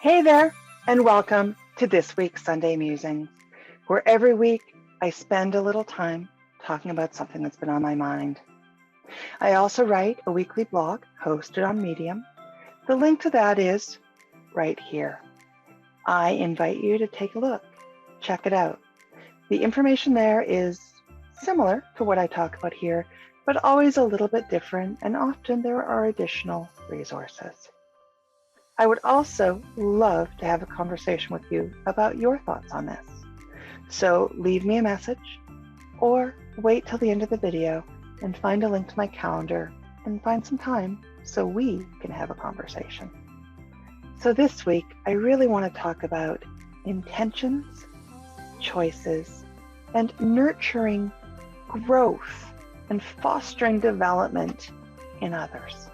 Hey there, and welcome to this week's Sunday Musings, where every week I spend a little time talking about something that's been on my mind. I also write a weekly blog hosted on Medium. The link to that is right here. I invite you to take a look, check it out. The information there is similar to what I talk about here, but always a little bit different, and often there are additional resources. I would also love to have a conversation with you about your thoughts on this. So leave me a message or wait till the end of the video and find a link to my calendar and find some time so we can have a conversation. So this week, I really want to talk about intentions, choices, and nurturing growth and fostering development in others.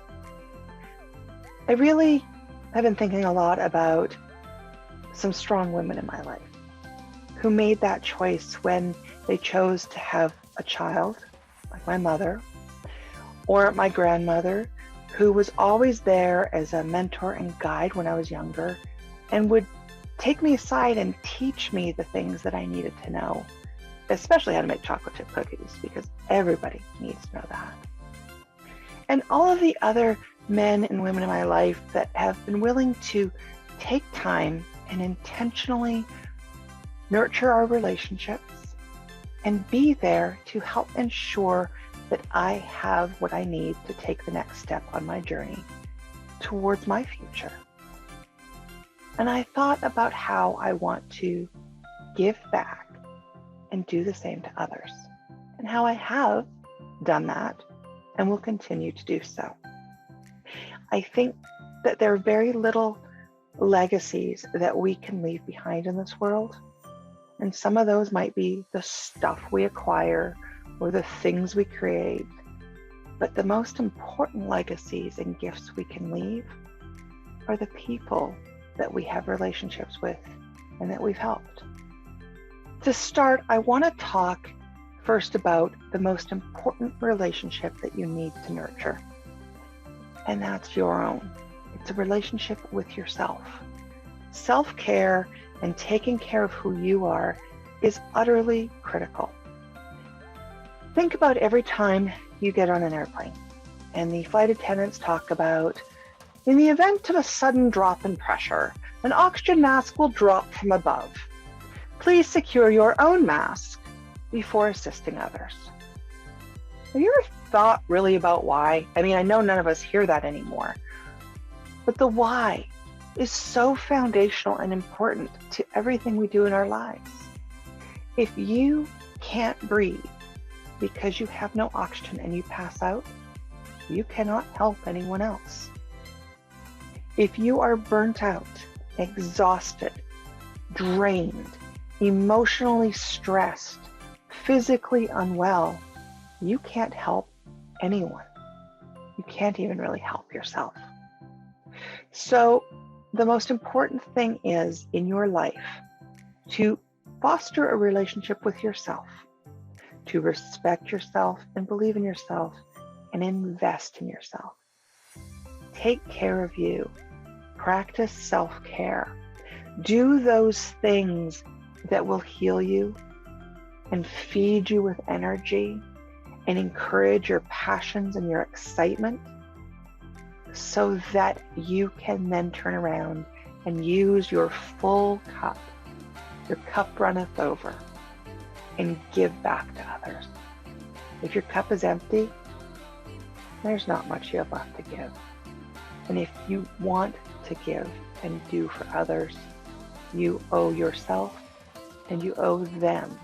I've been thinking a lot about some strong women in my life who made that choice when they chose to have a child, like my mother, or my grandmother, who was always there as a mentor and guide when I was younger and would take me aside and teach me the things that I needed to know, especially how to make chocolate chip cookies, because everybody needs to know that. And all of the other men and women in my life that have been willing to take time and intentionally nurture our relationships and be there to help ensure that I have what I need to take the next step on my journey towards my future. And I thought about how I want to give back and do the same to others, and how I have done that and will continue to do so. I think that there are very little legacies that we can leave behind in this world. And some of those might be the stuff we acquire or the things we create. But the most important legacies and gifts we can leave are the people that we have relationships with and that we've helped. To start, I want to talk first about the most important relationship that you need to nurture. And that's your own. It's a relationship with yourself. Self-care and taking care of who you are is utterly critical. Think about every time you get on an airplane and the flight attendants talk about, in the event of a sudden drop in pressure, an oxygen mask will drop from above. Please secure your own mask before assisting others. Have you ever thought really about why? I mean, I know none of us hear that anymore, but the why is so foundational and important to everything we do in our lives. If you can't breathe because you have no oxygen and you pass out, you cannot help anyone else. If you are burnt out, exhausted, drained, emotionally stressed, physically unwell, you can't help anyone. You can't even really help yourself. So the most important thing is in your life to foster a relationship with yourself, to respect yourself and believe in yourself and invest in yourself. Take care of you. Practice self-care. Do those things that will heal you and feed you with energy and encourage your passions and your excitement so that you can then turn around and use your full cup. Your cup runneth over, and give back to others. If your cup is empty, there's not much you have left to give. And if you want to give and do for others, you owe yourself and you owe them.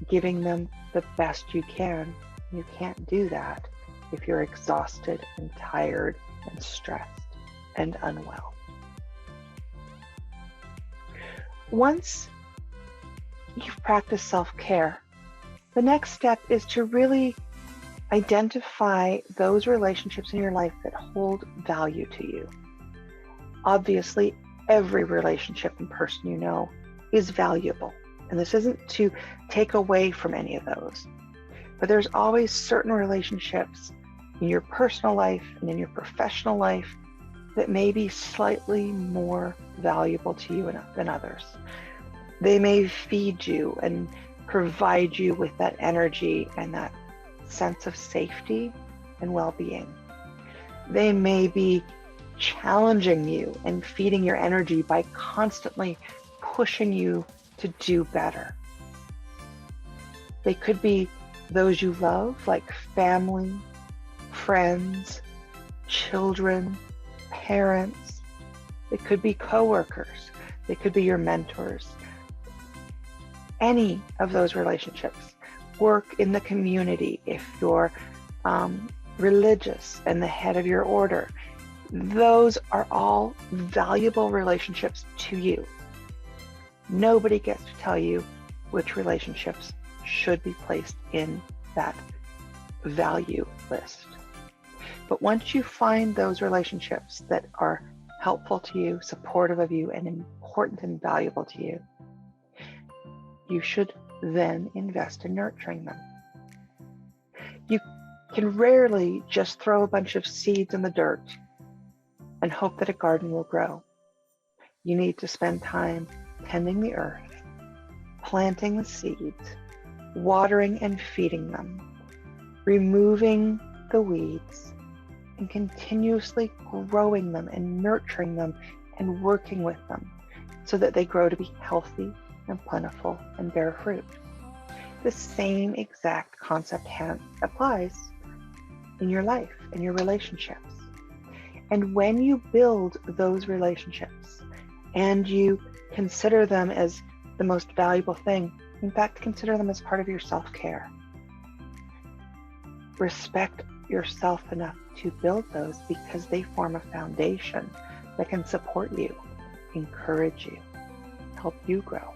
Giving them the best you can. You can't do that if you're exhausted and tired and stressed and unwell. Once you've practiced self-care, the next step is to really identify those relationships in your life that hold value to you. Obviously, every relationship and person you know is valuable. And this isn't to take away from any of those, but there's always certain relationships in your personal life and in your professional life that may be slightly more valuable to you than others. They may feed you and provide you with that energy and that sense of safety and well-being. They may be challenging you and feeding your energy by constantly pushing you to do better. They could be those you love, like family, friends, children, parents. They could be coworkers. They could be your mentors. Any of those relationships. Work in the community if you're religious and the head of your order. Those are all valuable relationships to you. Nobody gets to tell you which relationships should be placed in that value list. But once you find those relationships that are helpful to you, supportive of you, and important and valuable to you, you should then invest in nurturing them. You can rarely just throw a bunch of seeds in the dirt and hope that a garden will grow. You need to spend time tending the earth, planting the seeds, watering and feeding them, removing the weeds, and continuously growing them and nurturing them and working with them so that they grow to be healthy and plentiful and bear fruit. The same exact concept applies in your life, in your relationships. And when you build those relationships and you consider them as the most valuable thing, in fact, consider them as part of your self-care. Respect yourself enough to build those because they form a foundation that can support you, encourage you, help you grow.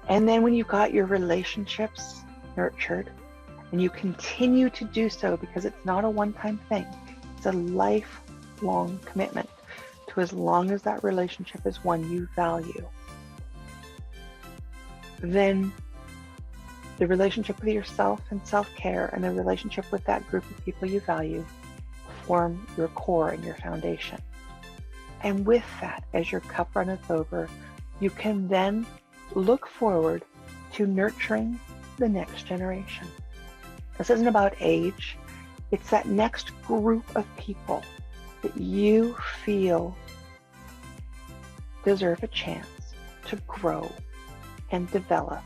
And then when you've got your relationships nurtured and you continue to do so because it's not a one-time thing, it's a lifelong commitment to as long as that relationship is one you value, then the relationship with yourself and self-care and the relationship with that group of people you value form your core and your foundation. And with that, as your cup runneth over, you can then look forward to nurturing the next generation. This isn't about age. It's that next group of people that you feel deserve a chance to grow and develop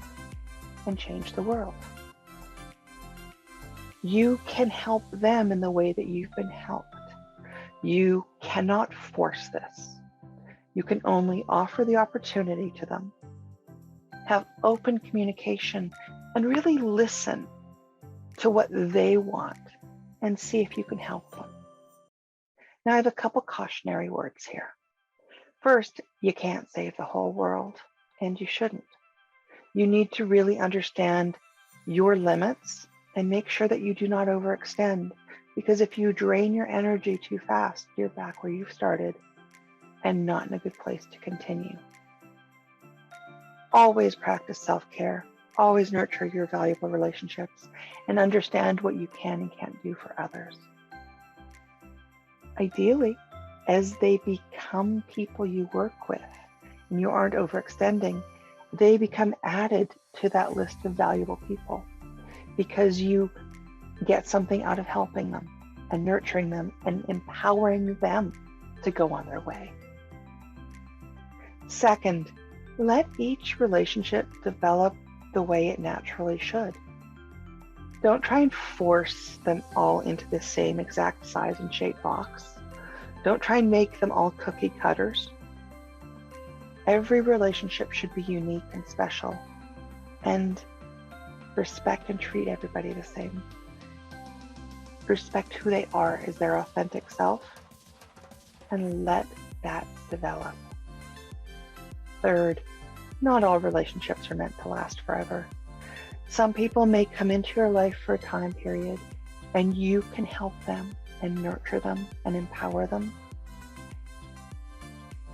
and change the world. You can help them in the way that you've been helped. You cannot force this. You can only offer the opportunity to them. Have open communication and really listen to what they want and see if you can help them. Now I have a couple cautionary words here. First, you can't save the whole world, and you shouldn't. You need to really understand your limits and make sure that you do not overextend, because if you drain your energy too fast, you're back where you've started and not in a good place to continue. Always practice self-care, always nurture your valuable relationships, and understand what you can and can't do for others. Ideally, as they become people you work with and you aren't overextending, they become added to that list of valuable people because you get something out of helping them and nurturing them and empowering them to go on their way. Second, let each relationship develop the way it naturally should. Don't try and force them all into the same exact size and shape box. Don't try and make them all cookie cutters. Every relationship should be unique and special, and respect and treat everybody the same. Respect who they are as their authentic self and let that develop. Third, not all relationships are meant to last forever. Some people may come into your life for a time period and you can help them and nurture them and empower them.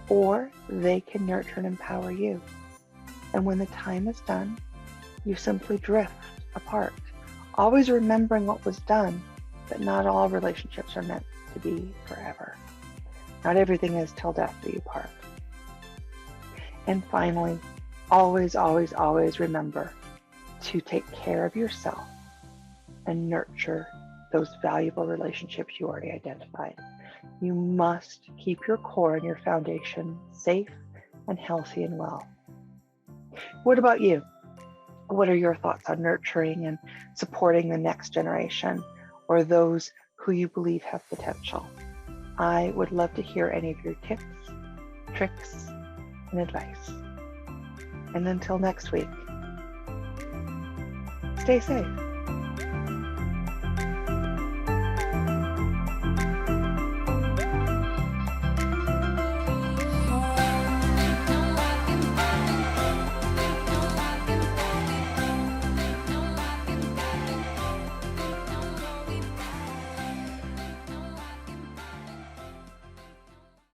Or they can nurture and empower you. And when the time is done, you simply drift apart, always remembering what was done, but not all relationships are meant to be forever. Not everything is till death do you part. And finally, always, always, always remember to take care of yourself and nurture those valuable relationships you already identified. You must keep your core and your foundation safe and healthy and well. What about you? What are your thoughts on nurturing and supporting the next generation or those who you believe have potential? I would love to hear any of your tips, tricks, and advice. And until next week, stay safe.